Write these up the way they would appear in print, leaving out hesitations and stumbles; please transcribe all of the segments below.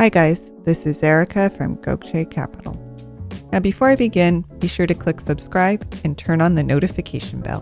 Hi guys, this is Erica from Gokce Capital. Now before I begin, be sure to click subscribe and turn on the notification bell.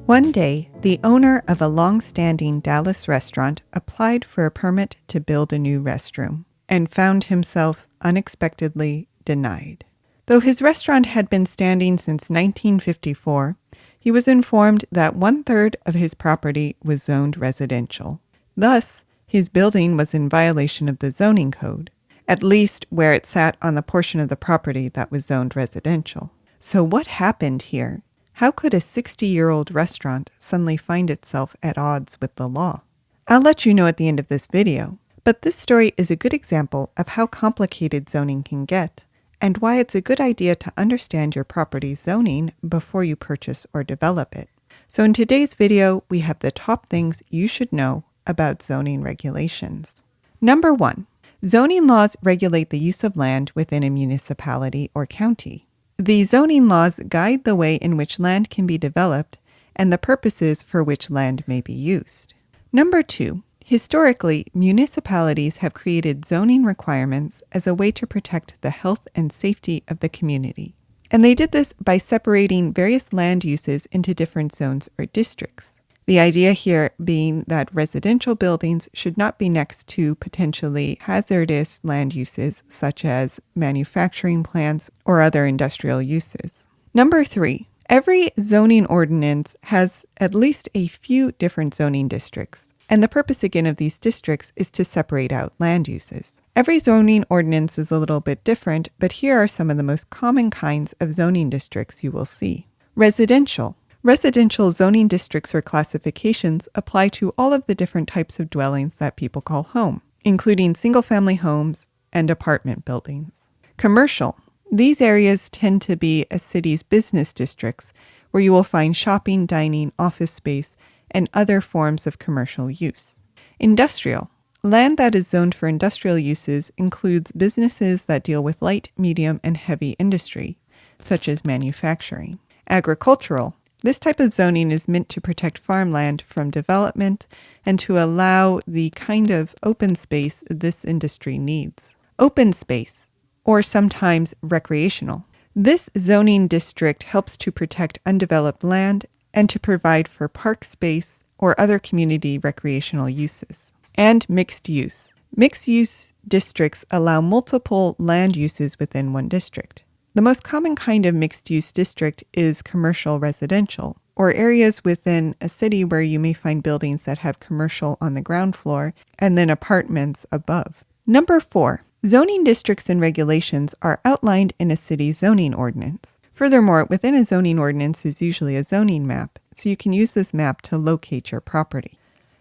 One day, the owner of a long-standing Dallas restaurant applied for a permit to build a new restroom and found himself unexpectedly denied. Though his restaurant had been standing since 1954, he was informed that 1/3 of his property was zoned residential. Thus, his building was in violation of the zoning code, at least where it sat on the portion of the property that was zoned residential. So what happened here? How could a 60-year-old restaurant suddenly find itself at odds with the law? I'll let you know at the end of this video, but this story is a good example of how complicated zoning can get, and why it's a good idea to understand your property's zoning before you purchase or develop it. So in today's video, we have the top things you should know about zoning regulations. Number 1, zoning laws regulate the use of land within a municipality or county. The zoning laws guide the way in which land can be developed and the purposes for which land may be used. Number 2, historically, municipalities have created zoning requirements as a way to protect the health and safety of the community. And they did this by separating various land uses into different zones or districts. The idea here being that residential buildings should not be next to potentially hazardous land uses such as manufacturing plants or other industrial uses. Number 3, every zoning ordinance has at least a few different zoning districts, and the purpose again of these districts is to separate out land uses. Every zoning ordinance is a little bit different, but here are some of the most common kinds of zoning districts you will see. Residential. Residential zoning districts or classifications apply to all of the different types of dwellings that people call home, including single-family homes and apartment buildings. Commercial. These areas tend to be a city's business districts where you will find shopping, dining, office space, and other forms of commercial use. Industrial. Land that is zoned for industrial uses includes businesses that deal with light, medium, and heavy industry, such as manufacturing. Agricultural. This type of zoning is meant to protect farmland from development and to allow the kind of open space this industry needs. Open space, or sometimes recreational. This zoning district helps to protect undeveloped land and to provide for park space or other community recreational uses. And mixed use. Mixed use districts allow multiple land uses within one district. The most common kind of mixed-use district is commercial residential, or areas within a city where you may find buildings that have commercial on the ground floor and then apartments above. Number 4, zoning districts and regulations are outlined in a city's zoning ordinance. Furthermore, within a zoning ordinance is usually a zoning map, so you can use this map to locate your property.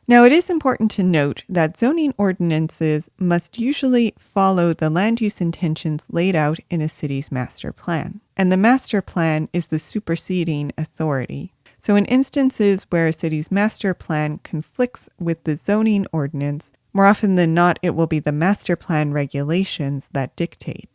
Now, it is important to note that zoning ordinances must usually follow the land use intentions laid out in a city's master plan, and the master plan is the superseding authority. So in instances where a city's master plan conflicts with the zoning ordinance, more often than not, it will be the master plan regulations that dictate.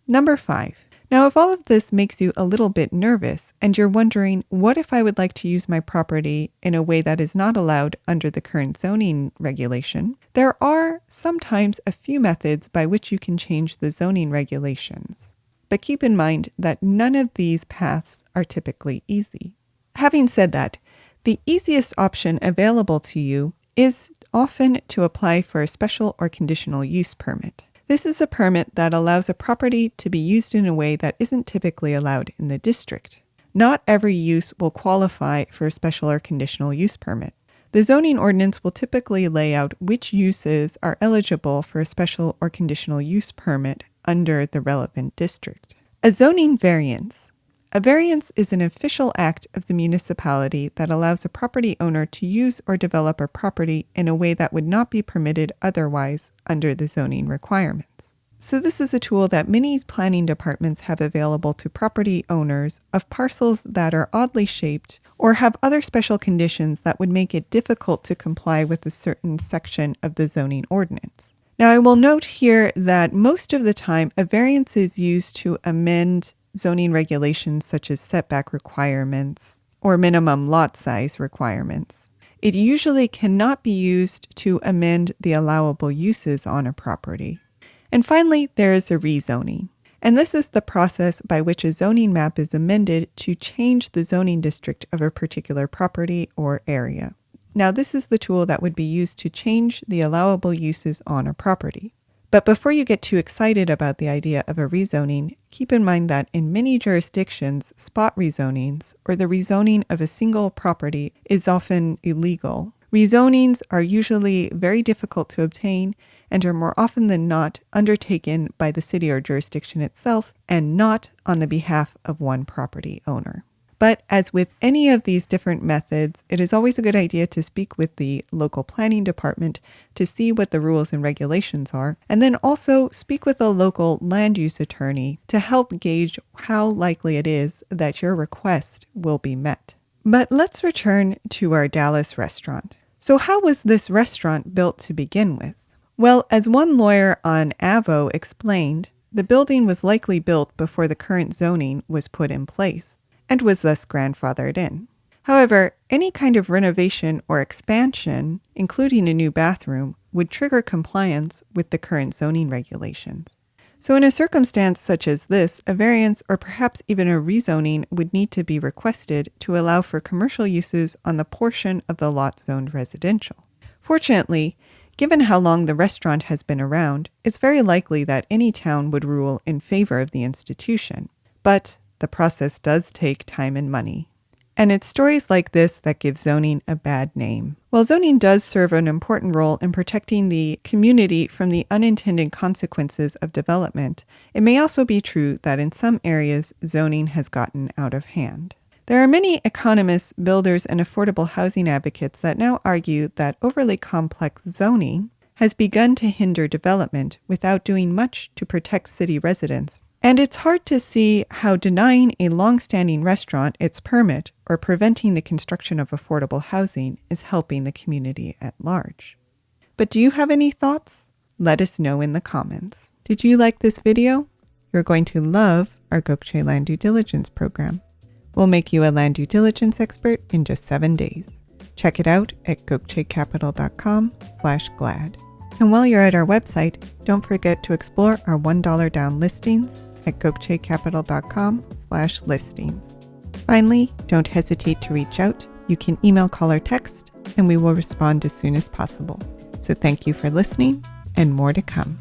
Number 5. Now, if all of this makes you a little bit nervous and you're wondering, what if I would like to use my property in a way that is not allowed under the current zoning regulation? There are sometimes a few methods by which you can change the zoning regulations. But keep in mind that none of these paths are typically easy. Having said that, the easiest option available to you is often to apply for a special or conditional use permit. This is a permit that allows a property to be used in a way that isn't typically allowed in the district. Not every use will qualify for a special or conditional use permit. The zoning ordinance will typically lay out which uses are eligible for a special or conditional use permit under the relevant district. A zoning variance. A variance is an official act of the municipality that allows a property owner to use or develop a property in a way that would not be permitted otherwise under the zoning requirements. So this is a tool that many planning departments have available to property owners of parcels that are oddly shaped or have other special conditions that would make it difficult to comply with a certain section of the zoning ordinance. Now, I will note here that most of the time a variance is used to amend zoning regulations such as setback requirements or minimum lot size requirements. It usually cannot be used to amend the allowable uses on a property. And finally, there is a rezoning. And this is the process by which a zoning map is amended to change the zoning district of a particular property or area. Now, this is the tool that would be used to change the allowable uses on a property. But before you get too excited about the idea of a rezoning, keep in mind that in many jurisdictions, spot rezonings, or the rezoning of a single property, is often illegal. Rezonings are usually very difficult to obtain and are more often than not undertaken by the city or jurisdiction itself and not on the behalf of one property owner. But as with any of these different methods, it is always a good idea to speak with the local planning department to see what the rules and regulations are, and then also speak with a local land use attorney to help gauge how likely it is that your request will be met. But let's return to our Dallas restaurant. So how was this restaurant built to begin with? Well, as one lawyer on Avo explained, the building was likely built before the current zoning was put in place, and was thus grandfathered in. However, any kind of renovation or expansion, including a new bathroom, would trigger compliance with the current zoning regulations. So in a circumstance such as this, a variance or perhaps even a rezoning would need to be requested to allow for commercial uses on the portion of the lot zoned residential. Fortunately, given how long the restaurant has been around, it's very likely that any town would rule in favor of the institution. But the process does take time and money. And it's stories like this that give zoning a bad name. While zoning does serve an important role in protecting the community from the unintended consequences of development, it may also be true that in some areas, zoning has gotten out of hand. There are many economists, builders, and affordable housing advocates that now argue that overly complex zoning has begun to hinder development without doing much to protect city residents. And it's hard to see how denying a long-standing restaurant its permit or preventing the construction of affordable housing is helping the community at large. But do you have any thoughts? Let us know in the comments. Did you like this video? You're going to love our Gokce Land Due Diligence program. We'll make you a land due diligence expert in just 7 days. Check it out at gokcecapital.com/glad. And while you're at our website, don't forget to explore our $1 down listings at gokcecapital.com/listings. Finally, don't hesitate to reach out. You can email, call, or text, and we will respond as soon as possible. So thank you for listening, and more to come.